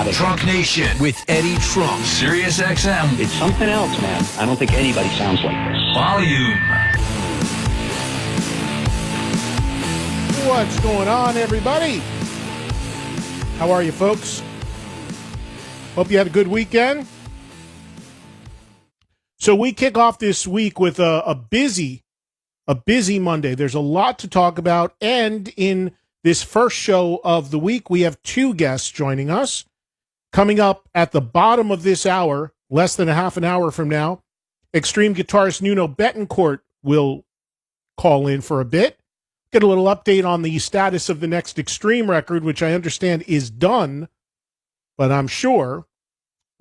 psychotic. Trunk Nation with Eddie Trunk, Sirius XM. It's something else, man. I don't think anybody sounds like this. Volume. What's going on, everybody? How are you, folks? Hope you had a good weekend. So we kick off this week with a busy Monday. There's a lot to talk about, and in this first show of the week, we have two guests joining us. Coming up at the bottom of this hour, less than a half an hour from now, extreme guitarist Nuno Betancourt will call in for a bit. Get a little update on the status of the next Extreme record, which I understand is done, but I'm sure,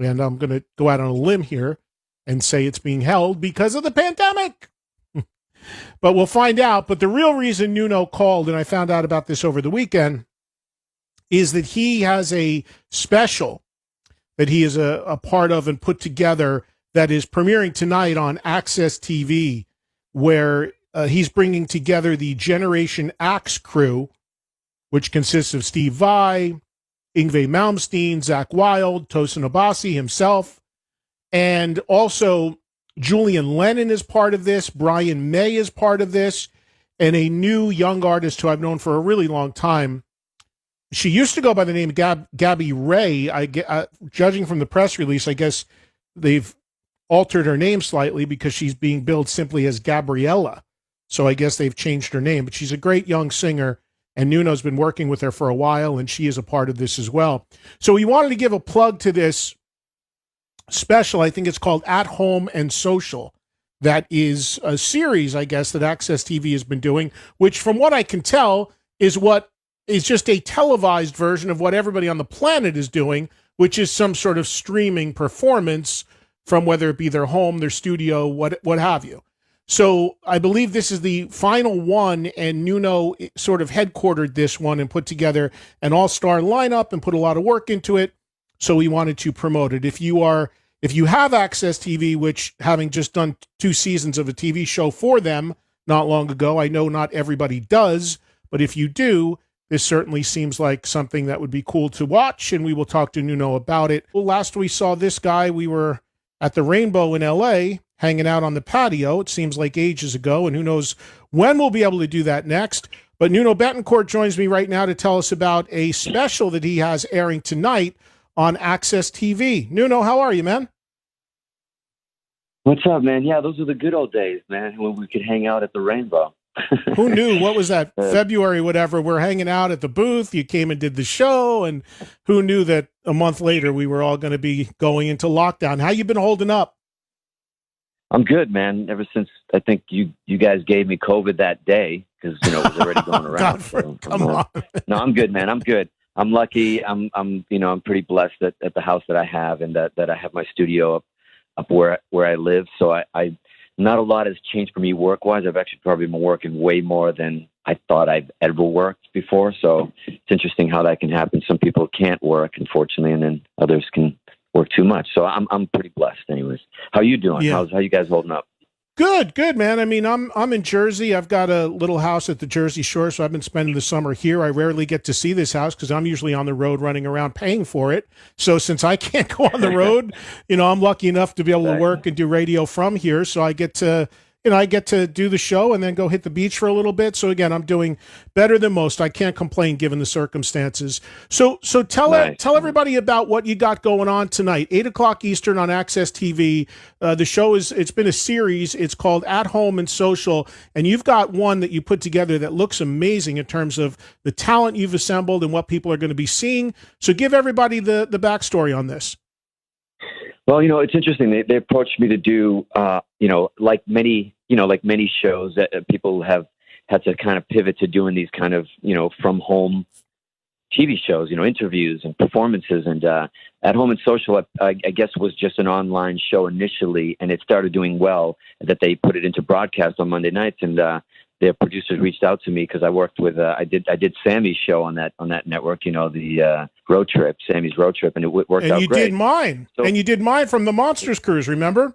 and I'm going to go out on a limb here and say it's being held because of the pandemic. But we'll find out. But the real reason Nuno called, and I found out about this over the weekend, is that he has a special that he is a part of and put together that is premiering tonight on Access TV, where he's bringing together the Generation Axe crew, which consists of Steve Vai, Yngwie Malmsteen, Zakk Wylde, Tosin Abasi himself, and also Julian Lennon is part of this, Brian May is part of this, and a new young artist who I've known for a really long time. She used to go by the name GabrieLa. Judging from the press release, I guess they've altered her name slightly because she's being billed simply as GabrieLa. So I guess they've changed her name, but she's a great young singer, and Nuno's been working with her for a while, and she is a part of this as well. So we wanted to give a plug to this special. I think it's called At Home and Social. That is a series, I guess, that Access TV has been doing, which from what I can tell is what is just a televised version of what everybody on the planet is doing, which is some sort of streaming performance from whether it be their home, their studio, what have you. So I believe this is the final one, and Nuno sort of headquartered this one and put together an all-star lineup and put a lot of work into it. So we wanted to promote it. If you have Access TV, which having just done 2 seasons of a TV show for them not long ago, I know not everybody does, but if you do, this certainly seems like something that would be cool to watch, and we will talk to Nuno about it. Well, last we saw this guy, we were at the Rainbow in LA, hanging out on the patio. It seems like ages ago, and who knows when we'll be able to do that next. But Nuno Betancourt joins me right now to tell us about a special that he has airing tonight on Access TV. Nuno, how are you, man? What's up, man? Yeah, those were the good old days, man, when we could hang out at the Rainbow. Who knew? What was that? February, whatever. We're hanging out at the booth. You came and did the show, and who knew that a month later we were all going to be going into lockdown? How you been holding up? I'm good, man. Ever since I think you guys gave me COVID that day, because it was already going around. Come on. No, I'm good, man. I'm good. I'm lucky. I'm pretty blessed at the house that I have, and that I have my studio up where I live. So I not a lot has changed for me work-wise. I've actually probably been working way more than I thought I've ever worked before. So it's interesting how that can happen. Some people can't work, unfortunately, and then others can work too much. So I'm pretty blessed anyways. How you doing? Yeah. How you guys holding up? Good, man. I mean, I'm in Jersey. I've got a little house at the Jersey Shore, so I've been spending the summer here. I rarely get to see this house because I'm usually on the road running around paying for it. So since I can't go on the road, I'm lucky enough to be able to work and do radio from here. So I get to do the show and then go hit the beach for a little bit. So again, I'm doing better than most. I can't complain given the circumstances. So tell everybody about what you got going on tonight, 8:00 Eastern on Access TV. The show it's been a series. It's called At Home and Social, and you've got one that you put together that looks amazing in terms of the talent you've assembled and what people are going to be seeing. So give everybody the backstory on this. Well, it's interesting. They approached me to do, like many shows that people have had to kind of pivot to doing these kind of, from home TV shows, interviews and performances. And At Home and Social, I guess, was just an online show initially, and it started doing well. That they put it into broadcast on Monday nights, and their producers reached out to me because I worked with I did Sammy's show on that network, the road trip, Sammy's road trip, and it worked out great. And you did mine, and you did mine from the Monsters Cruise, remember?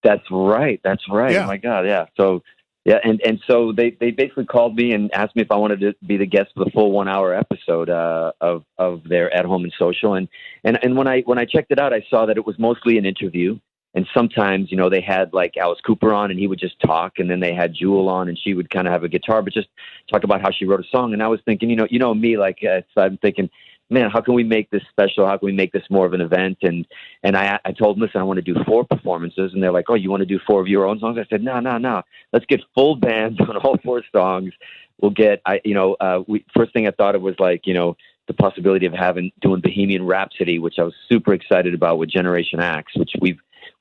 That's right. Yeah. Oh my God, yeah. So And so they basically called me and asked me if I wanted to be the guest for the full 1 hour episode of their At Home and Social. And when I checked it out, I saw that it was mostly an interview. And sometimes, they had like Alice Cooper on and he would just talk, and then they had Jewel on and she would kind of have a guitar, but just talk about how she wrote a song. And I was thinking, me, like, so I'm thinking, man, how can we make this special? How can we make this more of an event? And I told them, listen, I want to do 4 performances. And they're like, oh, you want to do 4 of your own songs? I said, no. Let's get full bands on all 4 songs. We'll get, first thing I thought of was like, the possibility of doing Bohemian Rhapsody, which I was super excited about with Generation X, which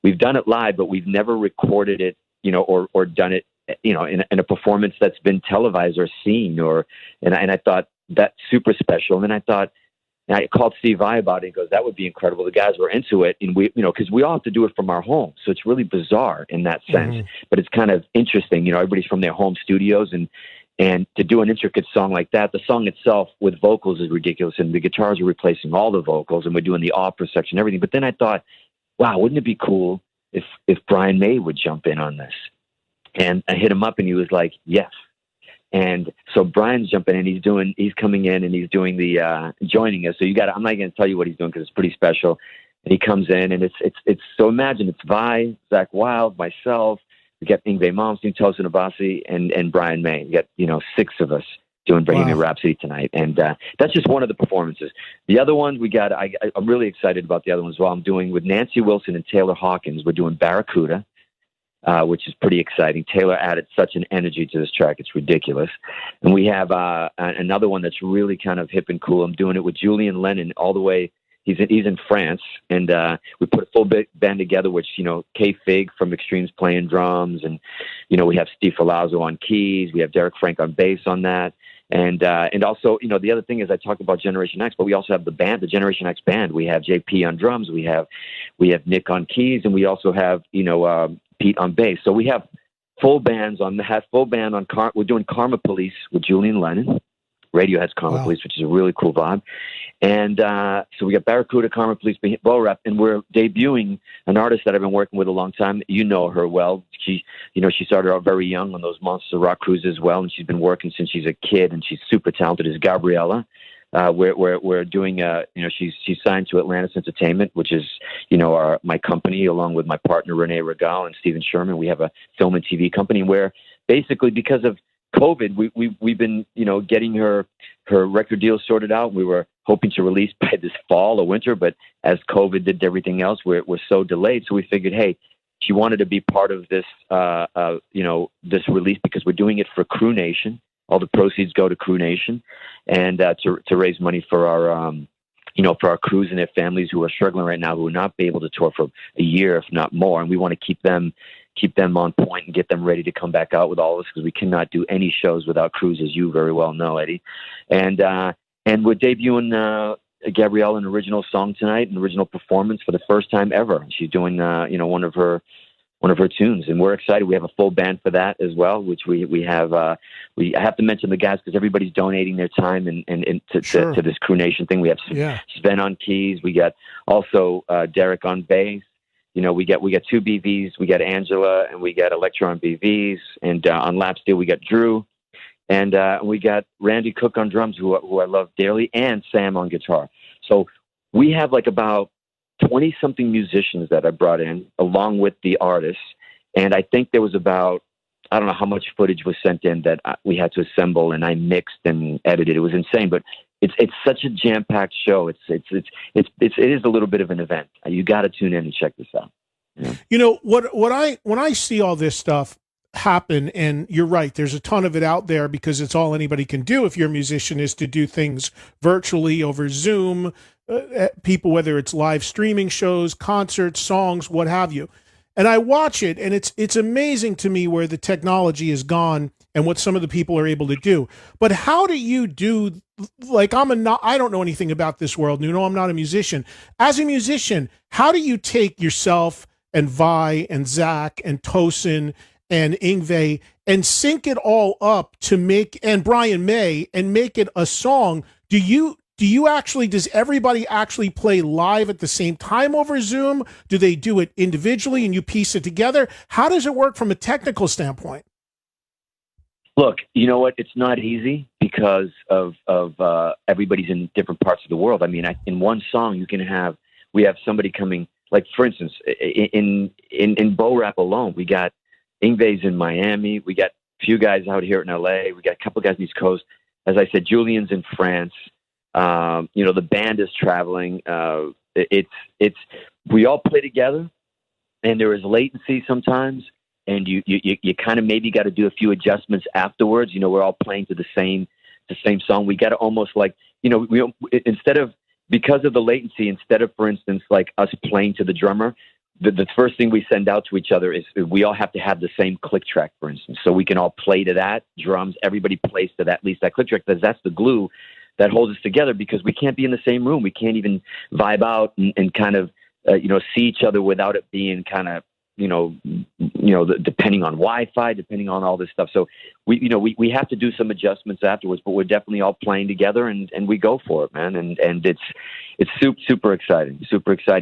we've done it live, but we've never recorded it, or done it, in a performance that's been televised or seen, and I thought that's super special. And then I called Steve Vai about it. He goes, that would be incredible. The guys were into it. And we, cause we all have to do it from our home. So it's really bizarre in that sense, but it's kind of interesting. Everybody's from their home studios, and to do an intricate song like that, the song itself with vocals is ridiculous. And the guitars are replacing all the vocals, and we're doing the opera section, everything. But then I thought, wow, wouldn't it be cool if Brian May would jump in on this? And I hit him up and he was like, yes. And so Brian's jumping in, he's coming in and he's doing the, joining us. So I'm not going to tell you what he's doing, cause it's pretty special. And he comes in and it's, so imagine it's Vi, Zach Wilde, myself, we got Yngwie Malmsteen, Tosin Abasi, and Brian May. We got, 6 of us doing Bohemian Rhapsody tonight. And, that's just one of the performances. The other ones I'm really excited about the other ones as well. I'm doing with Nancy Wilson and Taylor Hawkins. We're doing Barracuda, which is pretty exciting. Taylor added such an energy to this track. It's ridiculous. And we have another one that's really kind of hip and cool. I'm doing it with Julian Lennon all the way. He's in France, and we put a full band together, which, Kay Fig from Extremes playing drums, and, we have Steve Filazzo on keys. We have Derek Frank on bass on that. And also, the other thing is I talk about Generation X, but we also have the band, the Generation X band. We have JP on drums. We have Nick on keys, and we also have, Pete on bass. So we have full bands on that, full band on we're doing Karma Police with Julian Lennon. Radiohead's Karma Police, which is a really cool vibe. And so we got Barracuda, Karma Police, Bo Rep, and we're debuting an artist that I've been working with a long time. You know her well. She started out very young on those Monster Rock cruises as well, and she's been working since she's a kid, and she's super talented. Is GabrieLa. We're doing, she's signed to Atlantis Entertainment, which is, my company, along with my partner, Renee Regal and Stephen Sherman. We have a film and TV company where basically because of COVID, we've been, getting her record deal sorted out. We were hoping to release by this fall or winter, but as COVID did everything else, we're so delayed. So we figured, hey, she wanted to be part of this, this release because we're doing it for Crew Nation. All the proceeds go to Crew Nation, and to raise money for our, for our crews and their families who are struggling right now, who will not be able to tour for a year, if not more. And we want to keep them on point and get them ready to come back out with all of us, because we cannot do any shows without crews, as you very well know, Eddie. And we're debuting GabrieLa an original song tonight, an original performance for the first time ever. She's doing one of her tunes, and we're excited. We have a full band for that as well, which we have. I have to mention the guys because everybody's donating their time and to this Crew Nation thing. We have Sven on keys. We got also Derek on bass. We got 2 BVs. We got Angela and we got Electra on BVs, and on lap steel we got Drew, and we got Randy Cook on drums, who I love dearly, and Sam on guitar. So we have like about 20-something musicians that I brought in along with the artists. And I think there was about, I don't know how much footage was sent in that we had to assemble, and I mixed and edited. It was insane, but it's such a jam-packed show. It is a little bit of an event. You got to tune in and check this out. Yeah. When I see all this stuff happen, and you're right, there's a ton of it out there because it's all anybody can do if you're a musician, is to do things virtually over Zoom, people, whether it's live streaming shows, concerts, songs, what have you. And I watch it, and it's amazing to me where the technology is gone and what some of the people are able to do. But how do you do, like, I don't know anything about this world, Nuno, I'm not a musician. As a musician, how do you take yourself and Vi and Zach and Tosin and Yngwie and sync it all up to make, and Brian May, and make it a song? Does everybody actually play live at the same time over Zoom? Do they do it individually and you piece it together? How does it work from a technical standpoint? Look, you know what? It's not easy because of everybody's in different parts of the world. I mean, in one song, we have somebody coming. Like for instance, in Bo Rap alone, we got Ingve's in Miami. We got a few guys out here in LA. We got a couple guys on the East Coast. As I said, Julian's in France. The band is traveling. We all play together, and there is latency sometimes. And you kind of maybe got to do a few adjustments afterwards. We're all playing to the same song. We got to almost like, because of the latency, instead of, for instance, like us playing to the drummer, the first thing we send out to each other is we all have to have the same click track, for instance, so we can all play to that drums. Everybody plays to that, at least that click track, because that's the glue that holds us together, because we can't be in the same room. We can't even vibe out and kind of, see each other without it being kind of, depending on Wi-Fi, depending on all this stuff. So we have to do some adjustments afterwards, but we're definitely all playing together and we go for it, man. And it's super exciting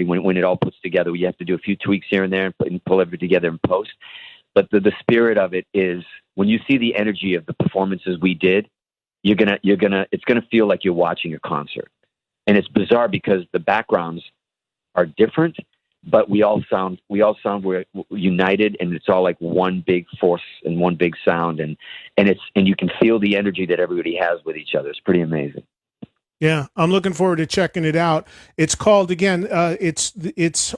when it all puts together. We have to do a few tweaks here and there and pull everything together in post. But the spirit of it is when you see the energy of the performances we did, it's gonna feel like you're watching a concert. And it's bizarre because the backgrounds are different, but we all sound we're united, and it's all like one big force and one big sound, and you can feel the energy that everybody has with each other. It's pretty amazing. Yeah, I'm looking forward to checking it out. It's called again. It's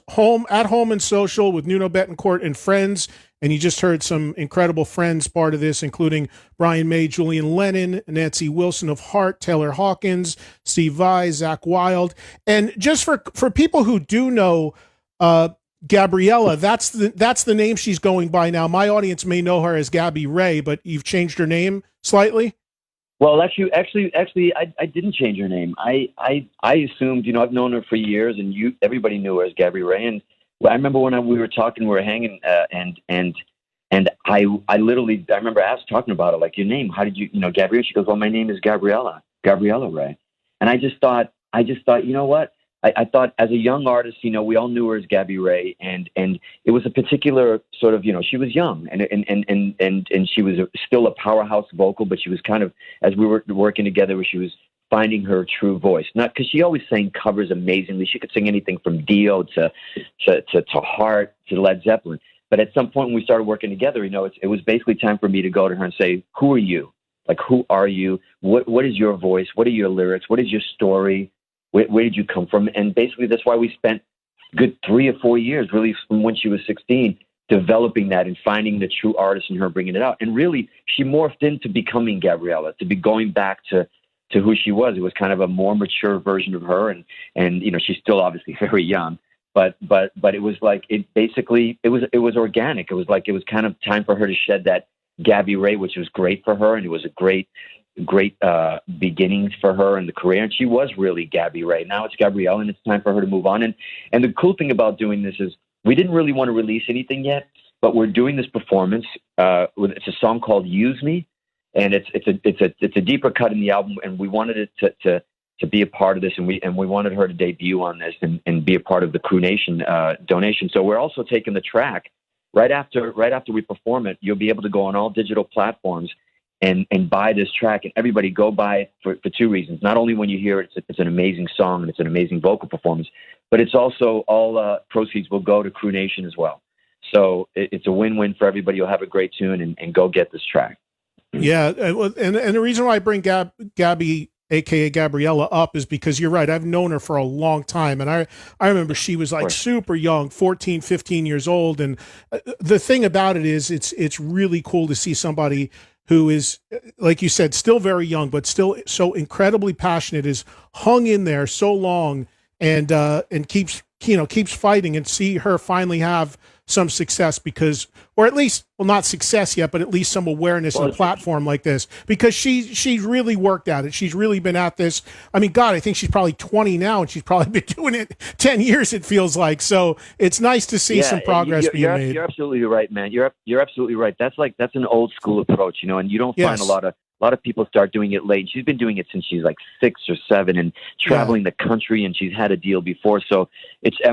at home and social with Nuno Betancourt and friends. And you just heard some incredible friends part of this, including Brian May, Julian Lennon, Nancy Wilson of Heart, Taylor Hawkins, Steve Vai, Zach Wilde. And just for people who do know GabrieLa, that's the name she's going by now. My audience may know her as Gabby Ray, but you've changed her name slightly. Well, actually, I didn't change her name. I assumed, I've known her for years, and everybody knew her as Gabby Ray. And I remember when we were talking, we were hanging, and I remember talking about it, like, your name, how did you, Gabby? She goes, well, my name is GabrieLa Ray. And I just thought, you know what? I thought as a young artist, we all knew her as Gabby Ray, and it was a particular sort of, she was young and she was still a powerhouse vocal, but she was kind of, as we were working together, where she was finding her true voice. Not because she always sang covers amazingly. She could sing anything from Dio to Heart to Led Zeppelin. But at some point when we started working together, it was basically time for me to go to her and say, who are you? Like, who are you? What is your voice? What are your lyrics? What is your story? Where did you come from? And basically that's why we spent good 3 or 4 years, really, from when she was 16, developing that and finding the true artist in her, bringing it out. And really, she morphed into becoming GabrieLa, to be going back to who she was. It was kind of a more mature version of her. And she's still obviously very young, but it was like, it was organic. It was kind of time for her to shed that Gabby Ray, which was great for her. And it was a great beginnings for her in the career. And she was really Gabby Ray. Now it's GabrieLa, and it's time for her to move on. And the cool thing about doing this is we didn't really want to release anything yet, but we're doing this performance. It's a song called Use Me. And it's a deeper cut in the album, and we wanted it to be a part of this, and we wanted her to debut on this and be a part of the Crew Nation donation. So we're also taking the track right after we perform it. You'll be able to go on all digital platforms and buy this track, and everybody go buy it for 2 reasons. Not only when you hear it, it's an amazing song and it's an amazing vocal performance, but it's also all proceeds will go to Crew Nation as well. So it's a win-win for everybody. You'll have a great tune, and go get this track. Yeah, and the reason why I bring Gabby, aka GabrieLa, up is because you're right. I've known her for a long time, and I remember she was like super young, 14, 15 years old. And the thing about it is, it's really cool to see somebody who is, like you said, still very young, but still so incredibly passionate, is hung in there so long, and keeps fighting, and see her finally have some success, because, or at least, well, not success yet, but at least some awareness on a platform like this, because she's really worked at it. She's really been at this. I mean, God, I think she's probably 20 now, and she's probably been doing it 10 years, it feels like. So it's nice to see some progress being made. You're absolutely right, man. You're absolutely right. That's an old school approach, and you don't find a lot of A lot of people start doing it late. She's been doing it since she's like 6 or 7 and traveling the country, and she's had a deal before. So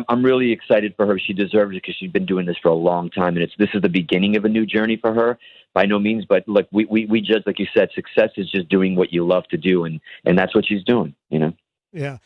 I'm really excited for her. She deserves it because she's been doing this for a long time, and this is the beginning of a new journey for her. By no means, but look, we judge, like you said, success is just doing what you love to do, and that's what she's doing, you know? Yeah.